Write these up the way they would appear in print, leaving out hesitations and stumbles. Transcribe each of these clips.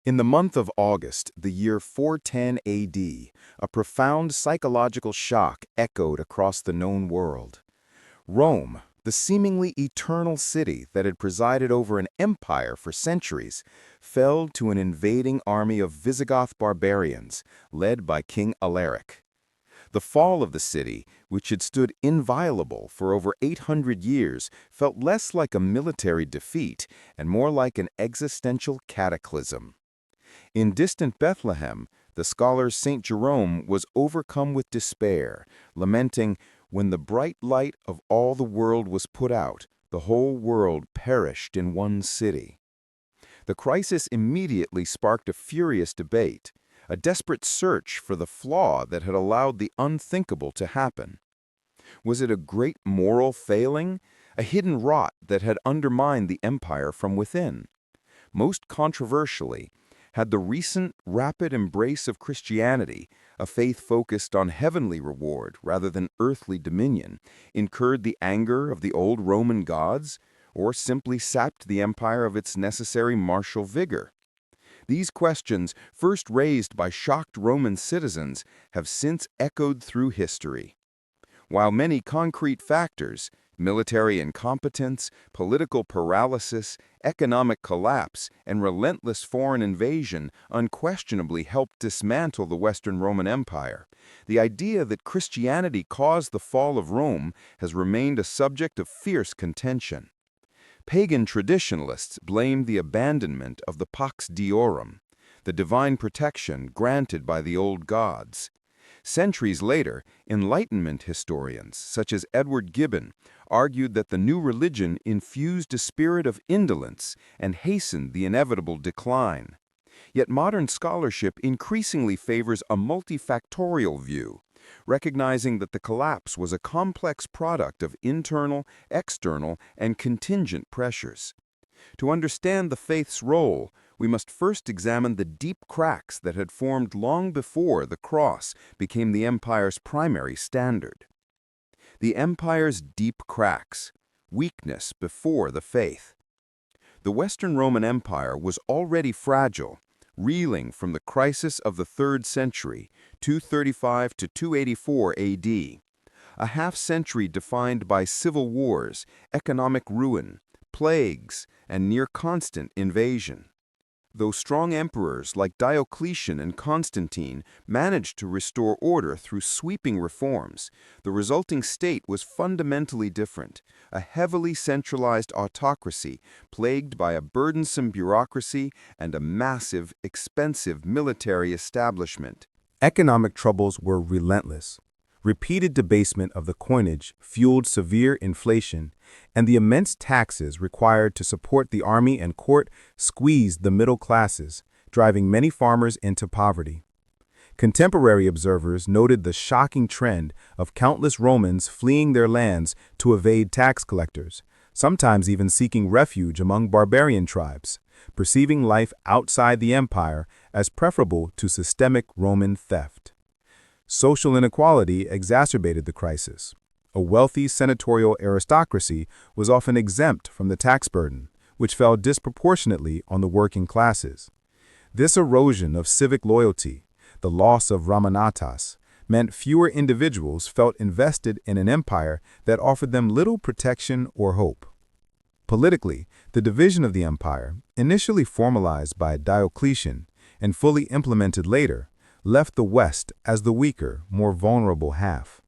In the month of August, the year 410 AD, a profound psychological shock echoed across the known world. Rome, the seemingly eternal city that had presided over an empire for centuries, fell to an invading army of Visigoth barbarians led by King Alaric. The fall of the city, which had stood inviolable for over 800 years, felt less like a military defeat and more like an existential cataclysm. In distant Bethlehem, the scholar St. Jerome was overcome with despair, lamenting, "When the bright light of all the world was put out, the whole world perished in one city." The crisis immediately sparked a furious debate, a desperate search for the flaw that had allowed the unthinkable to happen. Was it a great moral failing, a hidden rot that had undermined the empire from within? Most controversially, had the recent rapid embrace of Christianity, a faith focused on heavenly reward rather than earthly dominion, incurred the anger of the old Roman gods, or simply sapped the empire of its necessary martial vigor? These questions, first raised by shocked Roman citizens, have since echoed through history. While many concrete factors, military incompetence, political paralysis, economic collapse, and relentless foreign invasion unquestionably helped dismantle the Western Roman Empire, the idea that Christianity caused the fall of Rome has remained a subject of fierce contention. Pagan traditionalists blamed the abandonment of the Pax Deorum, the divine protection granted by the old gods. Centuries later, Enlightenment historians, such as Edward Gibbon, argued that the new religion infused a spirit of indolence and hastened the inevitable decline. Yet modern scholarship increasingly favors a multifactorial view, recognizing that the collapse was a complex product of internal, external, and contingent pressures. To understand the faith's role, we must first examine the deep cracks that had formed long before the cross became the empire's primary standard. The empire's deep cracks, weakness before the faith. The Western Roman Empire was already fragile, reeling from the crisis of the 3rd century, 235 to 284 AD, a half-century defined by civil wars, economic ruin, plagues, and near-constant invasion. Though strong emperors like Diocletian and Constantine managed to restore order through sweeping reforms, the resulting state was fundamentally different, a heavily centralized autocracy plagued by a burdensome bureaucracy and a massive, expensive military establishment. Economic troubles were relentless. Repeated debasement of the coinage fueled severe inflation, and the immense taxes required to support the army and court squeezed the middle classes, driving many farmers into poverty. Contemporary observers noted the shocking trend of countless Romans fleeing their lands to evade tax collectors, sometimes even seeking refuge among barbarian tribes, perceiving life outside the empire as preferable to systemic Roman theft. Social inequality exacerbated the crisis. A wealthy senatorial aristocracy was often exempt from the tax burden, which fell disproportionately on the working classes. This erosion of civic loyalty, the loss of Ramanatas, meant fewer individuals felt invested in an empire that offered them little protection or hope. Politically, the division of the empire, initially formalized by Diocletian and fully implemented later, left the West as the weaker, more vulnerable half.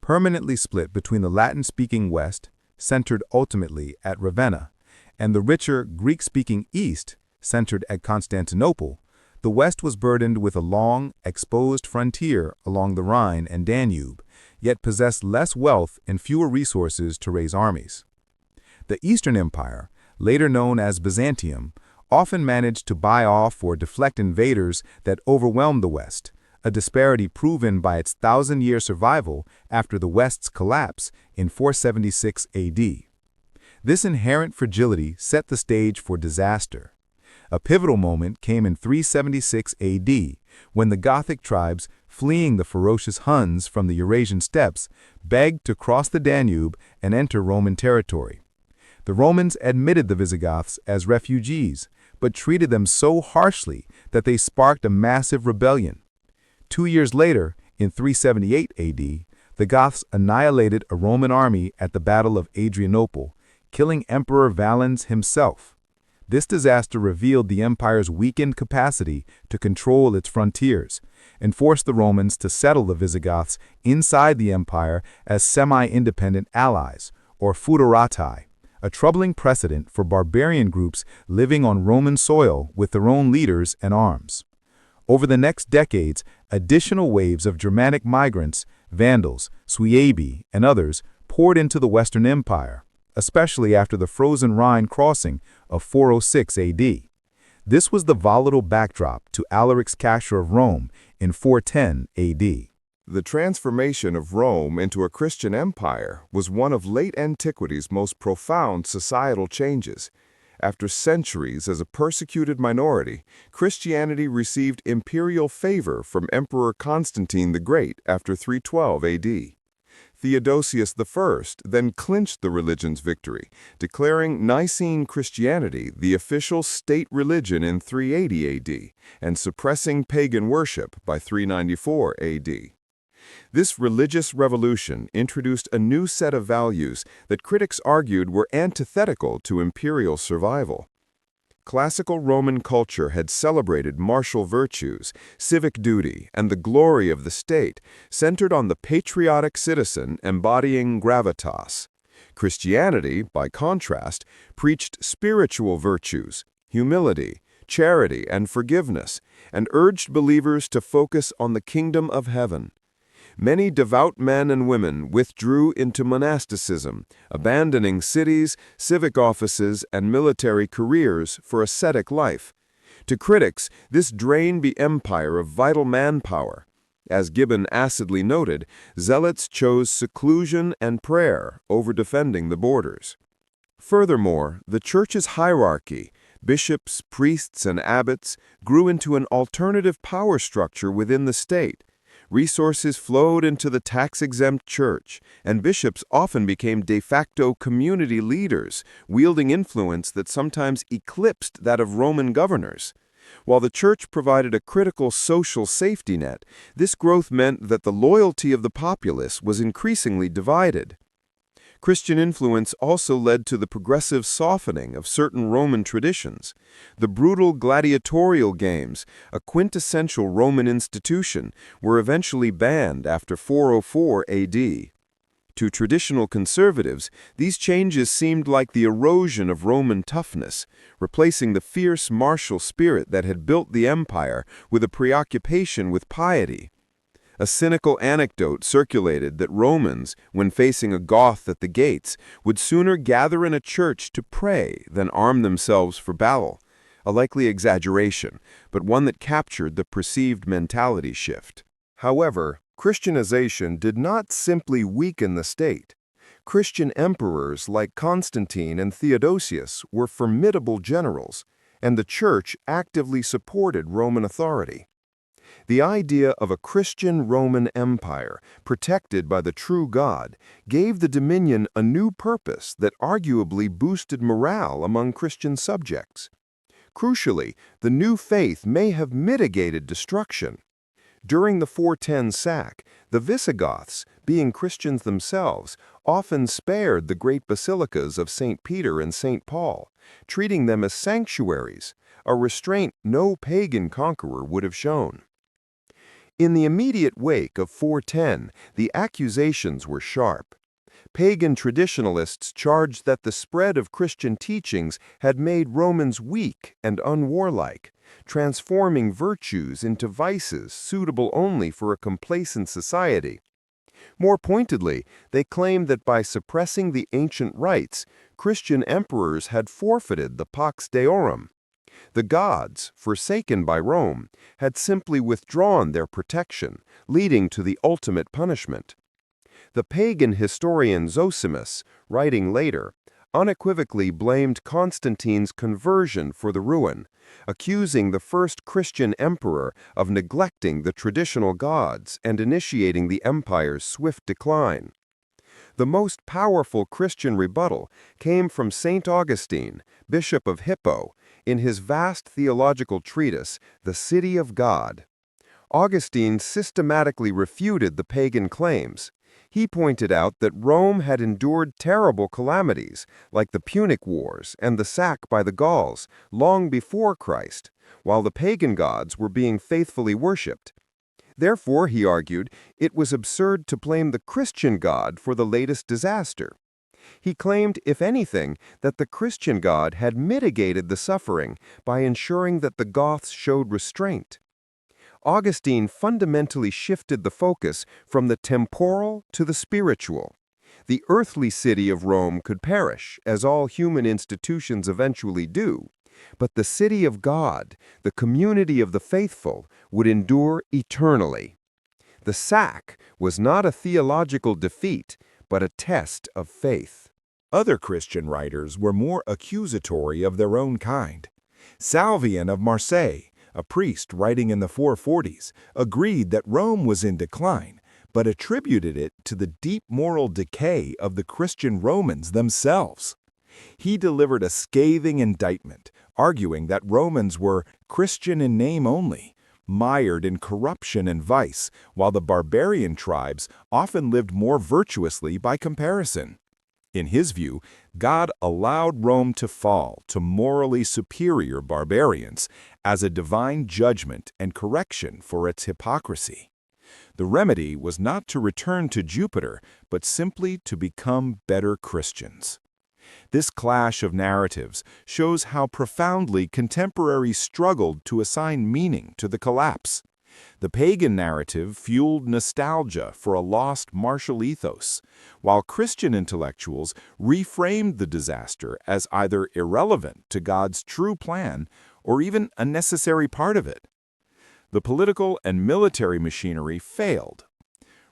Permanently split between the Latin-speaking West, centered ultimately at Ravenna, and the richer Greek-speaking East, centered at Constantinople, the West was burdened with a long, exposed frontier along the Rhine and Danube, yet possessed less wealth and fewer resources to raise armies. The Eastern Empire, later known as Byzantium, often managed to buy off or deflect invaders that overwhelmed the West, a disparity proven by its 1,000-year survival after the West's collapse in 476 AD. This inherent fragility set the stage for disaster. A pivotal moment came in 376 AD, when the Gothic tribes, fleeing the ferocious Huns from the Eurasian steppes, begged to cross the Danube and enter Roman territory. The Romans admitted the Visigoths as refugees, but treated them so harshly that they sparked a massive rebellion. 2 years later, in 378 AD, the Goths annihilated a Roman army at the Battle of Adrianople, killing Emperor Valens himself. This disaster revealed the empire's weakened capacity to control its frontiers and forced the Romans to settle the Visigoths inside the empire as semi-independent allies, or foederati, a troubling precedent for barbarian groups living on Roman soil with their own leaders and arms. Over the next decades, additional waves of Germanic migrants, Vandals, Suebi, and others poured into the Western Empire, especially after the frozen Rhine crossing of 406 AD. This was the volatile backdrop to Alaric's capture of Rome in 410 AD. The transformation of Rome into a Christian empire was one of late antiquity's most profound societal changes. After centuries as a persecuted minority, Christianity received imperial favor from Emperor Constantine the Great after 312 AD. Theodosius I then clinched the religion's victory, declaring Nicene Christianity the official state religion in 380 AD and suppressing pagan worship by 394 AD. This religious revolution introduced a new set of values that critics argued were antithetical to imperial survival. Classical Roman culture had celebrated martial virtues, civic duty, and the glory of the state, centered on the patriotic citizen embodying gravitas. Christianity, by contrast, preached spiritual virtues, humility, charity, and forgiveness, and urged believers to focus on the kingdom of heaven. Many devout men and women withdrew into monasticism, abandoning cities, civic offices, and military careers for ascetic life. To critics, this drained the empire of vital manpower. As Gibbon acidly noted, zealots chose seclusion and prayer over defending the borders. Furthermore, the church's hierarchy, bishops, priests, and abbots, grew into an alternative power structure within the state. Resources flowed into the tax-exempt church, and bishops often became de facto community leaders, wielding influence that sometimes eclipsed that of Roman governors. While the church provided a critical social safety net, this growth meant that the loyalty of the populace was increasingly divided. Christian influence also led to the progressive softening of certain Roman traditions. The brutal gladiatorial games, a quintessential Roman institution, were eventually banned after 404 AD. To traditional conservatives, these changes seemed like the erosion of Roman toughness, replacing the fierce martial spirit that had built the empire with a preoccupation with piety. A cynical anecdote circulated that Romans, when facing a Goth at the gates, would sooner gather in a church to pray than arm themselves for battle, a likely exaggeration, but one that captured the perceived mentality shift. However, Christianization did not simply weaken the state. Christian emperors like Constantine and Theodosius were formidable generals, and the church actively supported Roman authority. The idea of a Christian Roman Empire, protected by the true God, gave the dominion a new purpose that arguably boosted morale among Christian subjects. Crucially, the new faith may have mitigated destruction. During the 410 sack, the Visigoths, being Christians themselves, often spared the great basilicas of St. Peter and St. Paul, treating them as sanctuaries, a restraint no pagan conqueror would have shown. In the immediate wake of 410, the accusations were sharp. Pagan traditionalists charged that the spread of Christian teachings had made Romans weak and unwarlike, transforming virtues into vices suitable only for a complacent society. More pointedly, they claimed that by suppressing the ancient rites, Christian emperors had forfeited the Pax Deorum. The gods, forsaken by Rome, had simply withdrawn their protection, leading to the ultimate punishment. The pagan historian Zosimus, writing later, unequivocally blamed Constantine's conversion for the ruin, accusing the first Christian emperor of neglecting the traditional gods and initiating the empire's swift decline. The most powerful Christian rebuttal came from St. Augustine, Bishop of Hippo, in his vast theological treatise, The City of God. Augustine systematically refuted the pagan claims. He pointed out that Rome had endured terrible calamities, like the Punic Wars and the sack by the Gauls, long before Christ, while the pagan gods were being faithfully worshipped. Therefore, he argued, it was absurd to blame the Christian God for the latest disaster. He claimed, if anything, that the Christian God had mitigated the suffering by ensuring that the Goths showed restraint. Augustine fundamentally shifted the focus from the temporal to the spiritual. The earthly city of Rome could perish, as all human institutions eventually do, but the city of God, the community of the faithful, would endure eternally. The sack was not a theological defeat, but a test of faith. Other Christian writers were more accusatory of their own kind. Salvian of Marseille, a priest writing in the 440s, agreed that Rome was in decline, but attributed it to the deep moral decay of the Christian Romans themselves. He delivered a scathing indictment, arguing that Romans were Christian in name only, mired in corruption and vice, while the barbarian tribes often lived more virtuously by comparison. In his view, God allowed Rome to fall to morally superior barbarians as a divine judgment and correction for its hypocrisy. The remedy was not to return to Jupiter, but simply to become better Christians. This clash of narratives shows how profoundly contemporaries struggled to assign meaning to the collapse. The pagan narrative fueled nostalgia for a lost martial ethos, while Christian intellectuals reframed the disaster as either irrelevant to God's true plan or even a necessary part of it. The political and military machinery failed.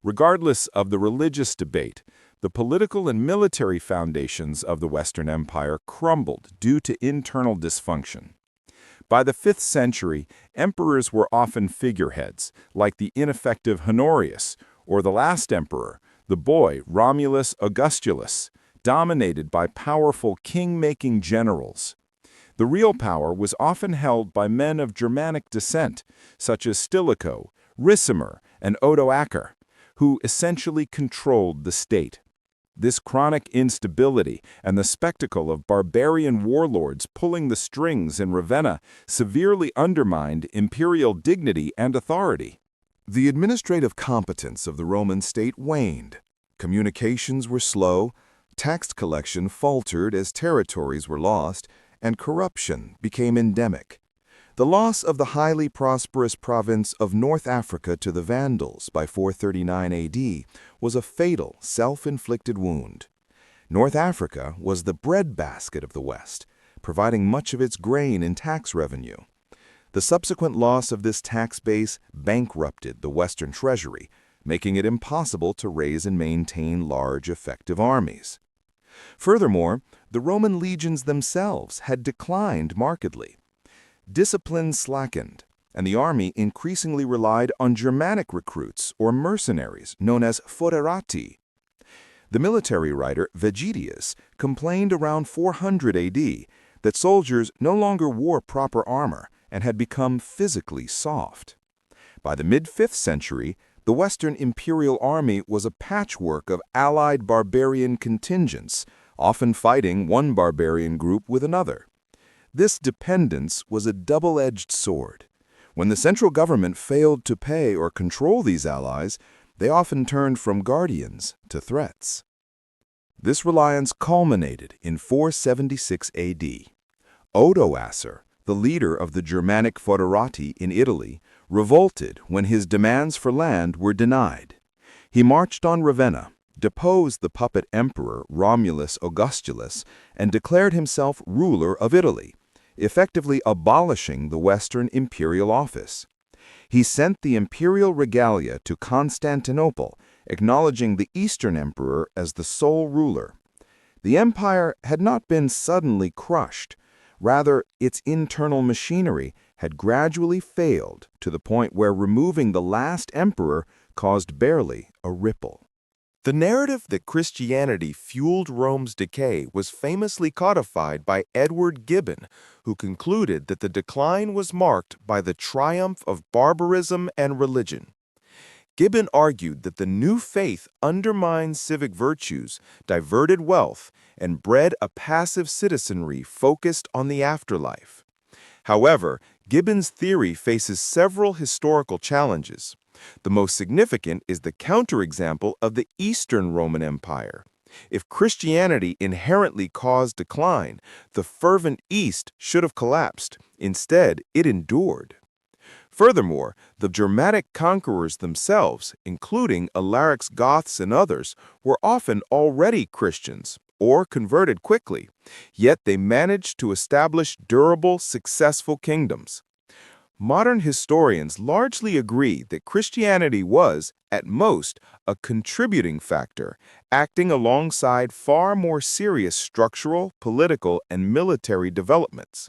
Regardless of the religious debate, the political and military foundations of the Western Empire crumbled due to internal dysfunction. By the 5th century, emperors were often figureheads, like the ineffective Honorius, or the last emperor, the boy Romulus Augustulus, dominated by powerful king-making generals. The real power was often held by men of Germanic descent, such as Stilicho, Ricimer, and Odoacer, who essentially controlled the state. This chronic instability and the spectacle of barbarian warlords pulling the strings in Ravenna severely undermined imperial dignity and authority. The administrative competence of the Roman state waned. Communications were slow, tax collection faltered as territories were lost, and corruption became endemic. The loss of the highly prosperous province of North Africa to the Vandals by 439 AD was a fatal, self-inflicted wound. North Africa was the breadbasket of the West, providing much of its grain and tax revenue. The subsequent loss of this tax base bankrupted the Western treasury, making it impossible to raise and maintain large, effective armies. Furthermore, the Roman legions themselves had declined markedly. Discipline slackened, and the army increasingly relied on Germanic recruits or mercenaries known as foederati. The military writer Vegetius complained around 400 AD that soldiers no longer wore proper armor and had become physically soft. By the mid-5th century, the Western imperial army was a patchwork of allied barbarian contingents, often fighting one barbarian group with another. This dependence was a double-edged sword. When the central government failed to pay or control these allies, they often turned from guardians to threats. This reliance culminated in 476 AD. Odoacer, the leader of the Germanic foederati in Italy, revolted when his demands for land were denied. He marched on Ravenna, deposed the puppet emperor Romulus Augustulus, and declared himself ruler of Italy, effectively abolishing the Western imperial office. He sent the imperial regalia to Constantinople, acknowledging the Eastern emperor as the sole ruler. The empire had not been suddenly crushed. Rather, its internal machinery had gradually failed to the point where removing the last emperor caused barely a ripple. The narrative that Christianity fueled Rome's decay was famously codified by Edward Gibbon, who concluded that the decline was marked by the triumph of barbarism and religion. Gibbon argued that the new faith undermined civic virtues, diverted wealth, and bred a passive citizenry focused on the afterlife. However, Gibbon's theory faces several historical challenges. The most significant is the counterexample of the Eastern Roman Empire. If Christianity inherently caused decline, the fervent East should have collapsed. Instead, it endured. Furthermore, the Germanic conquerors themselves, including Alaric's Goths and others, were often already Christians or converted quickly, yet they managed to establish durable, successful kingdoms. Modern historians largely agree that Christianity was, at most, a contributing factor, acting alongside far more serious structural, political, and military developments.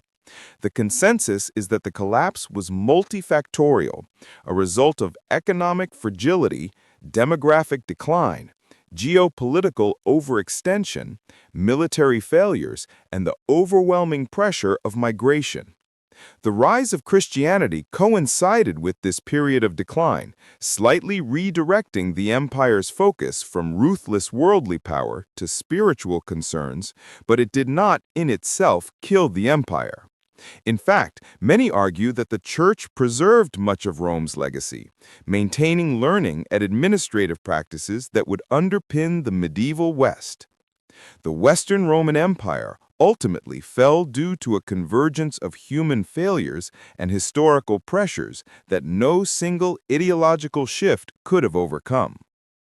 The consensus is that the collapse was multifactorial, a result of economic fragility, demographic decline, geopolitical overextension, military failures, and the overwhelming pressure of migration. The rise of Christianity coincided with this period of decline, slightly redirecting the empire's focus from ruthless worldly power to spiritual concerns, but it did not, in itself, kill the empire. In fact, many argue that the Church preserved much of Rome's legacy, maintaining learning and administrative practices that would underpin the medieval West. The Western Roman Empire ultimately fell due to a convergence of human failures and historical pressures that no single ideological shift could have overcome.